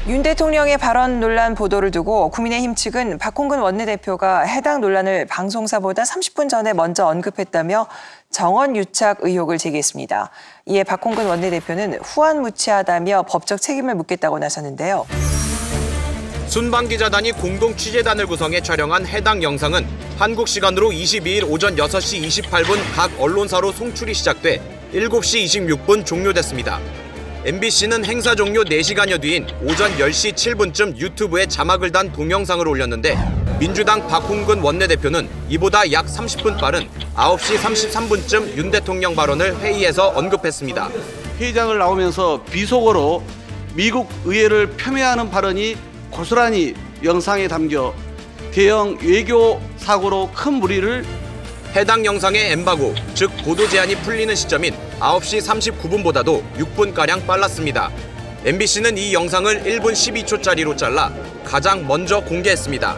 윤 대통령의 발언 논란 보도를 두고 국민의힘 측은 박홍근 원내대표가 해당 논란을 방송사보다 30분 전에 먼저 언급했다며 정원 유착 의혹을 제기했습니다. 이에 박홍근 원내대표는 후안무치하다며 법적 책임을 묻겠다고 나섰는데요. 순방기자단이 공동 취재단을 구성해 촬영한 해당 영상은 한국 시간으로 22일 오전 6시 28분 각 언론사로 송출이 시작돼 7시 26분 종료됐습니다. MBC는 행사 종료 4시간여 뒤인 오전 10시 7분쯤 유튜브에 자막을 단 동영상을 올렸는데 민주당 박홍근 원내대표는 이보다 약 30분 빠른 9시 33분쯤 윤 대통령 발언을 회의에서 언급했습니다. 회의장을 나오면서 비속어로 미국 의회를 폄훼하는 발언이 고스란히 영상에 담겨 대형 외교 사고로 큰 무리를 해당 영상의 엠바고, 즉 보도 제한이 풀리는 시점인 9시 39분보다도 6분가량 빨랐습니다. MBC는 이 영상을 1분 12초짜리로 잘라 가장 먼저 공개했습니다.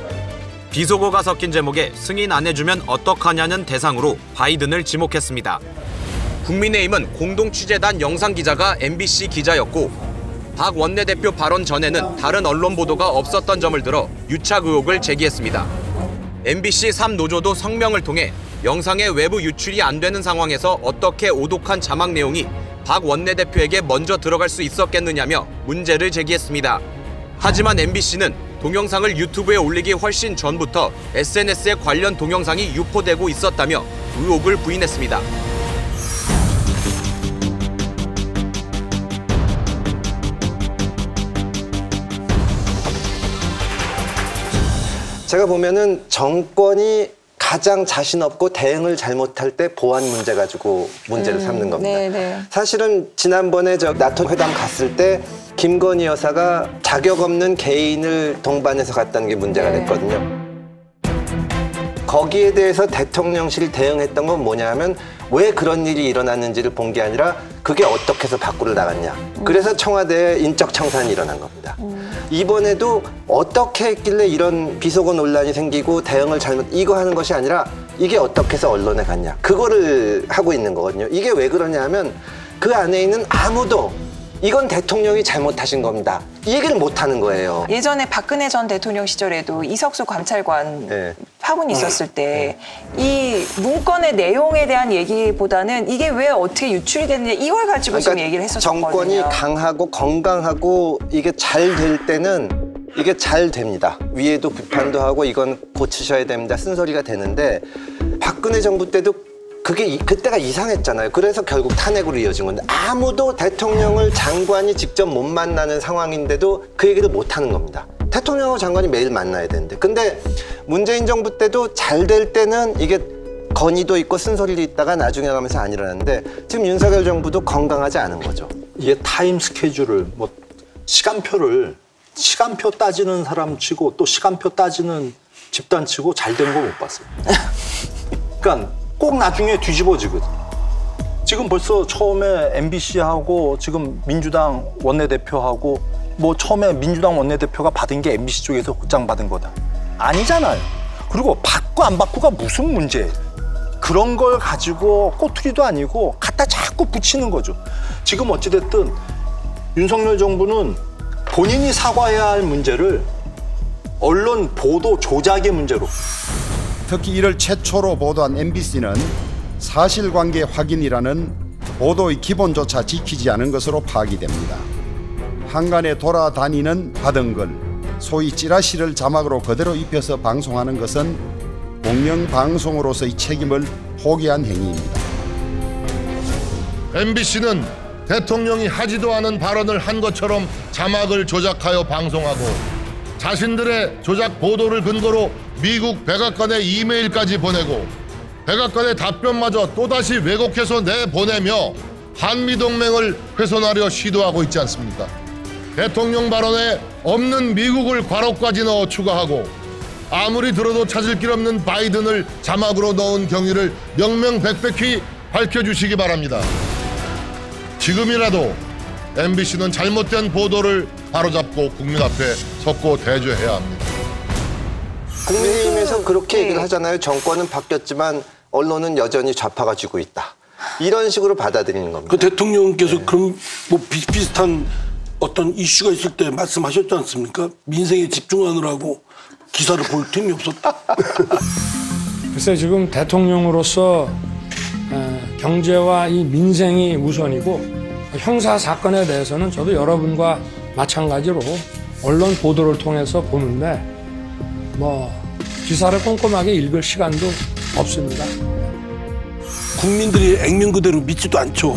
비속어가 섞인 제목에 승인 안 해주면 어떡하냐는 대상으로 바이든을 지목했습니다. 국민의힘은 공동 취재단 영상 기자가 MBC 기자였고 박 원내대표 발언 전에는 다른 언론 보도가 없었던 점을 들어 유착 의혹을 제기했습니다. MBC 3노조도 성명을 통해 영상의 외부 유출이 안 되는 상황에서 어떻게 오독한 자막 내용이 박 원내대표에게 먼저 들어갈 수 있었겠느냐며 문제를 제기했습니다. 하지만 MBC는 동영상을 유튜브에 올리기 훨씬 전부터 SNS에 관련 동영상이 유포되고 있었다며 의혹을 부인했습니다. 제가 보면은 정권이 가장 자신 없고 대응을 잘못할 때 보안 문제 가지고 문제를 삼는 겁니다. 네네. 사실은 지난번에 나토 회담 갔을 때 김건희 여사가 자격 없는 개인을 동반해서 갔다는 게 문제가 됐거든요. 거기에 대해서 대통령실이 대응했던 건 뭐냐 하면 왜 그런 일이 일어났는지를 본 게 아니라 그게 어떻게 해서 밖으로 나갔냐. 그래서 청와대에 인적 청산이 일어난 겁니다. 이번에도 어떻게 했길래 이런 비속어 논란이 생기고 대응을 이거 하는 것이 아니라 이게 어떻게 해서 언론에 갔냐. 그거를 하고 있는 거거든요. 이게 왜 그러냐 하면 그 안에 있는 아무도 이건 대통령이 잘못하신 겁니다. 이 얘기를 못 하는 거예요. 예전에 박근혜 전 대통령 시절에도 이석수 감찰관 파문이 있었을 때 이 문건의 내용에 대한 얘기보다는 이게 왜 어떻게 유출이 됐느냐 이걸 가지고 좀 얘기를 했었거든요. 정권이 강하고 건강하고 이게 잘 될 때는 이게 잘 됩니다. 위에도 비판도 하고 이건 고치셔야 됩니다. 쓴소리가 되는데 박근혜 정부 때도 그때가 이상했잖아요. 그래서 결국 탄핵으로 이어진 건데 아무도 대통령을 장관이 직접 못 만나는 상황인데도 그 얘기를 못 하는 겁니다. 대통령하고 장관이 매일 만나야 되는데. 근데 문재인 정부 때도 잘 될 때는 이게 건의도 있고 쓴소리도 있다가 나중에 가면서 안 일어나는데 지금 윤석열 정부도 건강하지 않은 거죠. 이게 타임 스케줄을 시간표 따지는 사람 치고 또 시간표 따지는 집단 치고 잘 된 거 못 봤어요. 그러니까 꼭 나중에 뒤집어지거든. 지금 벌써 처음에 MBC하고 지금 민주당 원내대표하고 처음에 민주당 원내대표가 받은 게 MBC 쪽에서 곧장 받은 거다. 아니잖아요. 그리고 받고 안 받고가 무슨 문제예요. 그런 걸 가지고 꼬투리도 아니고 갖다 자꾸 붙이는 거죠. 지금 어찌됐든 윤석열 정부는 본인이 사과해야 할 문제를 언론 보도 조작의 문제로 특히 이를 최초로 보도한 MBC는 사실관계 확인이라는 보도의 기본조차 지키지 않은 것으로 파악이 됩니다. 한간에 돌아다니는 받은글, 소위 찌라시를 자막으로 그대로 입혀서 방송하는 것은 공영방송으로서의 책임을 포기한 행위입니다. MBC는 대통령이 하지도 않은 발언을 한 것처럼 자막을 조작하여 방송하고 자신들의 조작 보도를 근거로 미국 백악관에 이메일까지 보내고 백악관의 답변마저 또다시 왜곡해서 내보내며 한미동맹을 훼손하려 시도하고 있지 않습니까? 대통령 발언에 없는 미국을 괄호까지 넣어 추가하고 아무리 들어도 찾을 길 없는 바이든을 자막으로 넣은 경위를 명명백백히 밝혀주시기 바랍니다. 지금이라도 MBC는 잘못된 보도를 바로잡고 국민 앞에 섰고 대조해야 합니다. 국민의힘에서 그렇게 얘기를 하잖아요. 정권은 바뀌었지만 언론은 여전히 좌파가 쥐고 있다. 이런 식으로 받아들이는 겁니다. 그 대통령께서 그럼 비슷비슷한 어떤 이슈가 있을 때 말씀하셨지 않습니까? 민생에 집중하느라고 기사를 볼 틈이 없었다. 글쎄 지금 대통령으로서 경제와 이 민생이 우선이고 형사 사건에 대해서는 저도 여러분과 마찬가지로 언론 보도를 통해서 보는데 뭐 기사를 꼼꼼하게 읽을 시간도 없습니다. 국민들이 액면 그대로 믿지도 않죠.